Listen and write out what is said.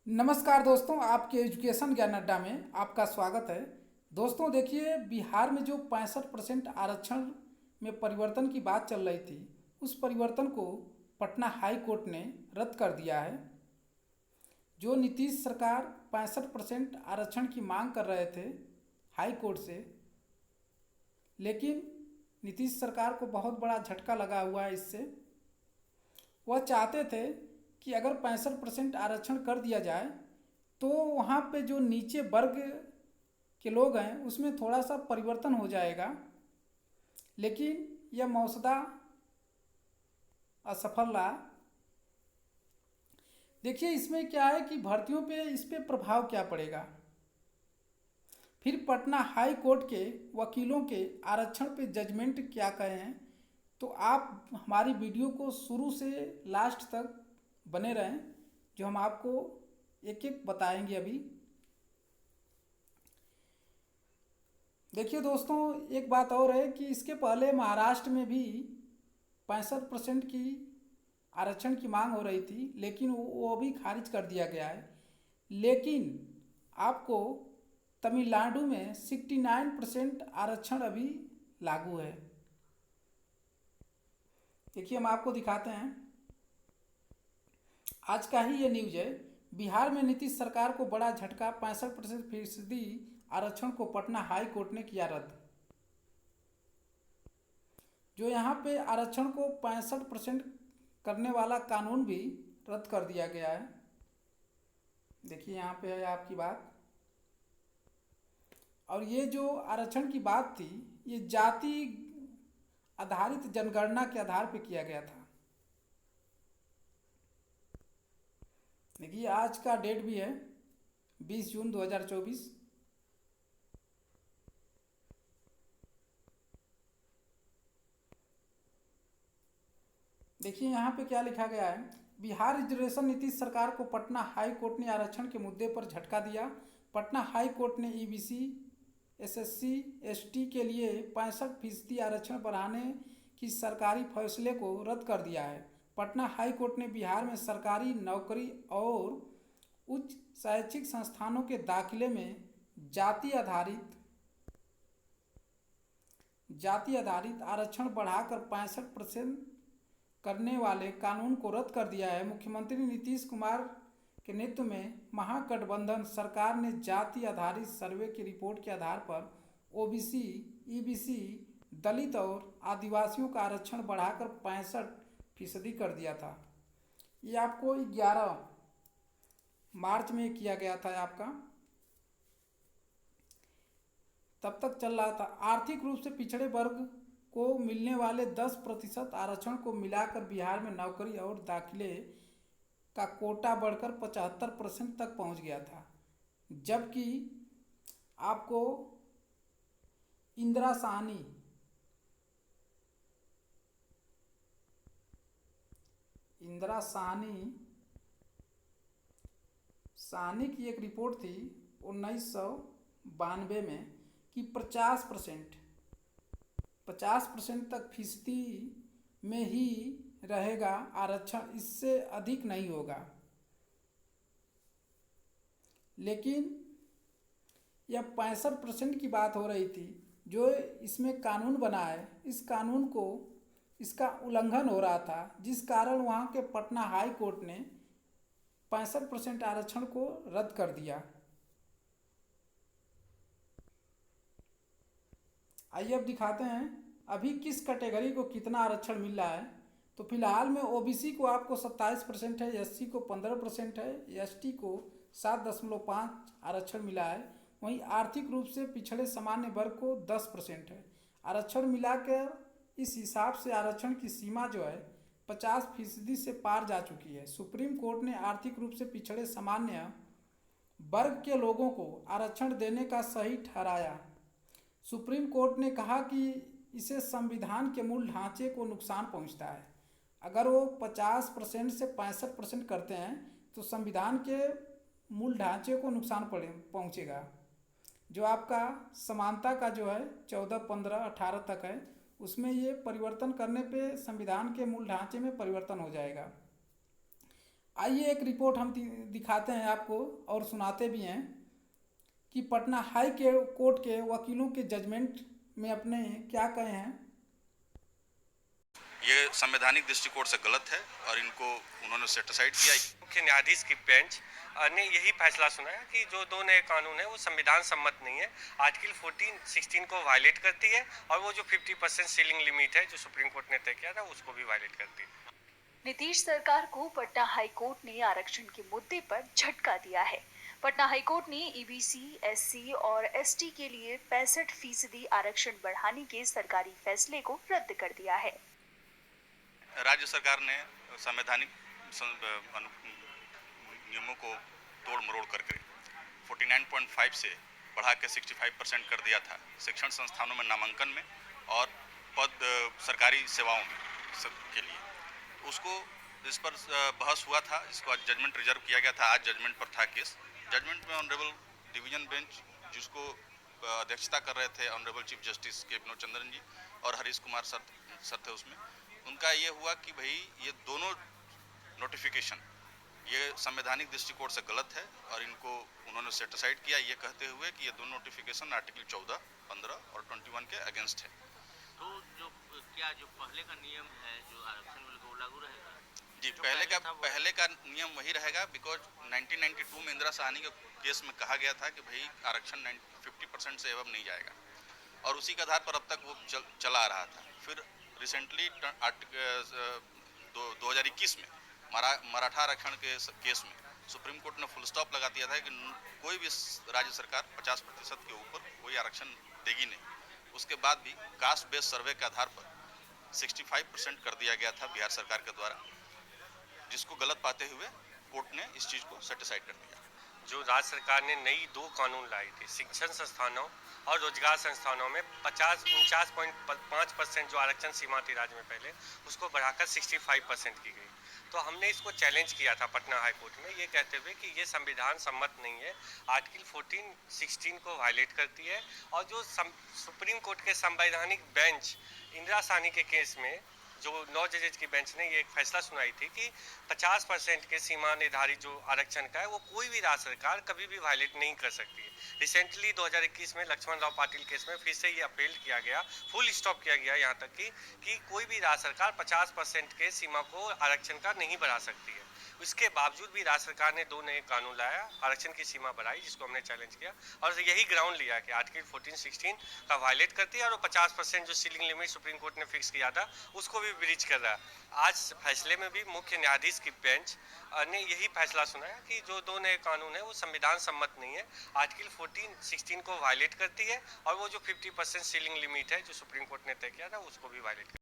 नमस्कार दोस्तों, आपके एजुकेशन ज्ञान अड्डा में आपका स्वागत है। दोस्तों देखिए, बिहार में जो 65% आरक्षण में परिवर्तन की बात चल रही थी, उस परिवर्तन को पटना हाई कोर्ट ने रद्द कर दिया है। जो नीतीश सरकार 65% आरक्षण की मांग कर रहे थे हाई कोर्ट से, लेकिन नीतीश सरकार को बहुत बड़ा झटका लगा हुआ है इससे। वह चाहते थे कि अगर 65% आरक्षण कर दिया जाए तो वहाँ पे जो नीचे वर्ग के लोग हैं उसमें थोड़ा सा परिवर्तन हो जाएगा, लेकिन यह मसौदा असफल रहा। देखिए इसमें क्या है कि भर्तियों पे इस पे प्रभाव क्या पड़ेगा। फिर पटना हाई कोर्ट के वकीलों के आरक्षण पे जजमेंट क्या कहे हैं, तो आप हमारी वीडियो को शुरू से लास्ट तक बने रहें, जो हम आपको एक एक बताएंगे अभी। देखिए दोस्तों, एक बात और है कि इसके पहले महाराष्ट्र में भी 65% की आरक्षण की मांग हो रही थी, लेकिन वो भी खारिज कर दिया गया है। लेकिन आपको तमिलनाडु में 69% आरक्षण अभी लागू है। देखिए हम आपको दिखाते हैं, आज का ही ये न्यूज है। बिहार में नीतीश सरकार को बड़ा झटका, 65% आरक्षण को पटना हाई कोर्ट ने किया रद्द। जो यहाँ पे आरक्षण को 65% करने वाला कानून भी रद्द कर दिया गया है। देखिए यहाँ पे है आपकी बात। और ये जो आरक्षण की बात थी, ये जाति आधारित जनगणना के आधार पे किया गया था। देखिए आज का डेट भी है 20 जून 2024। देखिए यहाँ पे क्या लिखा गया है। बिहार रिजर्वेशन नीतीश सरकार को पटना हाई कोर्ट ने आरक्षण के मुद्दे पर झटका दिया। पटना हाई कोर्ट ने ईबीसी एसएससी एसटी के लिए 65% आरक्षण बढ़ाने की सरकारी फैसले को रद्द कर दिया है। पटना हाई कोर्ट ने बिहार में सरकारी नौकरी और उच्च शैक्षिक संस्थानों के दाखिले में जाति आधारित आरक्षण बढ़ाकर 65% करने वाले कानून को रद्द कर दिया है। मुख्यमंत्री नीतीश कुमार के नेतृत्व में महागठबंधन सरकार ने जाति आधारित सर्वे की रिपोर्ट के आधार पर ओबीसी, ईबीसी, दलित और आदिवासियों का आरक्षण बढ़ाकर 65% कर दिया था। ये आपको 11 मार्च में किया गया था आपका, तब तक चल रहा था। आर्थिक रूप से पिछड़े वर्ग को मिलने वाले 10% आरक्षण को मिलाकर बिहार में नौकरी और दाखिले का कोटा बढ़कर 75% तक पहुंच गया था। जबकि आपको इंदिरा साहनी की एक रिपोर्ट थी 1992 में कि 50% तक फीसदी में ही रहेगा आरक्षण, इससे अधिक नहीं होगा। लेकिन यह 65% की बात हो रही थी। जो इसमें कानून बना है, इस कानून को इसका उल्लंघन हो रहा था, जिस कारण वहाँ के पटना हाई कोर्ट ने 65% आरक्षण को रद्द कर दिया। आइए अब दिखाते हैं अभी किस कैटेगरी को कितना आरक्षण मिल रहा है। तो फिलहाल में ओबीसी को आपको 27% है, एससी को 15% है, एसटी को 7.5 आरक्षण मिला है। वहीं आर्थिक रूप से पिछड़े सामान्य वर्ग को 10% है। आरक्षण मिलाकर इस हिसाब से आरक्षण की सीमा जो है 50% से पार जा चुकी है। सुप्रीम कोर्ट ने आर्थिक रूप से पिछड़े सामान्य वर्ग के लोगों को आरक्षण देने का सही ठहराया। सुप्रीम कोर्ट ने कहा कि इसे संविधान के मूल ढांचे को नुकसान पहुंचता है। अगर वो 50% से 65% करते हैं तो संविधान के मूल ढांचे को नुकसान पहुंचेगा। जो आपका समानता का जो है 14, 15, 18 तक है, उसमें ये परिवर्तन करने पे संविधान के मूल ढांचे में परिवर्तन हो जाएगा। आइए एक रिपोर्ट हम दिखाते हैं आपको और सुनाते भी हैं कि पटना हाई के कोर्ट के वकीलों के जजमेंट में अपने क्या कहे हैं। ये संवैधानिक दृष्टिकोण से गलत है और इनको उन्होंने सेटिसाइड किया। मुख्य न्यायाधीश की बेंच ने यही फैसला सुनाया कि जो दो नए कानून है वो संविधान सम्मत नहीं है, आर्टिकल 14-16 को वायलेट करती है और वो जो 50% सीलिंग लिमिट है जो सुप्रीम कोर्ट ने तय किया था उसको भी वायलेट करती है। नीतीश सरकार को पटना हाईकोर्ट ने आरक्षण के मुद्दे पर झटका दिया है। पटना हाईकोर्ट ने ईबीसी, एससी और एसटी के लिए 65% आरक्षण बढ़ाने के सरकारी फैसले को रद्द कर दिया है। राज्य सरकार ने संवैधानिक नियमों को तोड़ मरोड़ करके 49.5 से बढ़ा के 65% कर दिया था शिक्षण संस्थानों में नामांकन में और पद सरकारी सेवाओं में के लिए। उसको इस पर बहस हुआ था, इसको आज जजमेंट रिजर्व किया गया था। आज जजमेंट पर था केस। जजमेंट में ऑनरेबल डिवीजन बेंच जिसको अध्यक्षता कर रहे थे ऑनरेबल चीफ जस्टिस के विनोद चंद्रन जी और हरीश कुमार सर थे उसमें। उनका ये हुआ कि भाई ये दोनों नोटिफिकेशन ये संवैधानिक दृष्टिकोण से गलत है और इनको उन्होंने सेटिसाइड किया ये कहते हुए कि ये दोनों नोटिफिकेशन आर्टिकल 14, 15 और 21 के अगेंस्ट है। तो जो क्या जो पहले का नियम है जो आरक्षण बिल को लागू रहेगा? जी, पहले का नियम वही रहेगा बिकॉज 1992 में इंदिरा साहनी के केस में कहा गया था कि भाई आरक्षण 50% से एवं नहीं जाएगा और उसी के आधार पर अब तक वो चला आ रहा था। फिर रिसेंटली 2021 में मराठा आरक्षण के केस में सुप्रीम कोर्ट ने फुल स्टॉप लगा दिया था कि कोई भी राज्य सरकार 50% के ऊपर कोई आरक्षण देगी नहीं। उसके बाद भी कास्ट बेस्ड सर्वे के आधार पर 65% कर दिया गया था बिहार सरकार के द्वारा, जिसको गलत पाते हुए कोर्ट ने इस चीज को सेटिसाइड कर दिया। जो राज्य सरकार ने नई 2 कानून लाई थी शिक्षण संस्थानों और रोजगार संस्थानों में 49.5% जो आरक्षण सीमा थी राज्य में पहले उसको बढ़ाकर 65% की गई। तो हमने इसको चैलेंज किया था पटना हाई कोर्ट में ये कहते हुए कि ये संविधान सम्मत नहीं है, आर्टिकल 14-16 को वायलेट करती है और जो सुप्रीम कोर्ट के संवैधानिक बेंच इंदिरा साहनी के केस में जो 9 जजेज की बेंच ने ये एक फैसला सुनाई थी कि 50% के सीमा निर्धारित जो आरक्षण का है वो कोई भी राज्य सरकार कभी भी वायलेट नहीं कर सकती है। रिसेंटली 2021 में लक्ष्मण राव पाटिल केस में फिर से ये अपील किया गया, फुल स्टॉप किया गया यहाँ तक कि कोई भी राज्य सरकार 50% के सीमा को आरक्षण का नहीं बढ़ा सकती है। उसके बावजूद भी राज्य सरकार ने 2 नए कानून लाया, आरक्षण की सीमा बढ़ाई, जिसको हमने चैलेंज किया और यही ग्राउंड लिया कि आर्टिकल 14-16 का वायलेट करती है और 50% जो सीलिंग लिमिट सुप्रीम कोर्ट ने फिक्स किया था उसको भी ब्रीच कर रहा है। आज फैसले में भी मुख्य न्यायाधीश की बेंच ने यही फैसला सुनाया कि जो 2 नए कानून है वो संविधान सम्मत नहीं है, आर्टिकल 14-16 को वायलेट करती है और वो जो 50% सीलिंग लिमिट है जो सुप्रीम कोर्ट ने तय किया था उसको भी वायलेट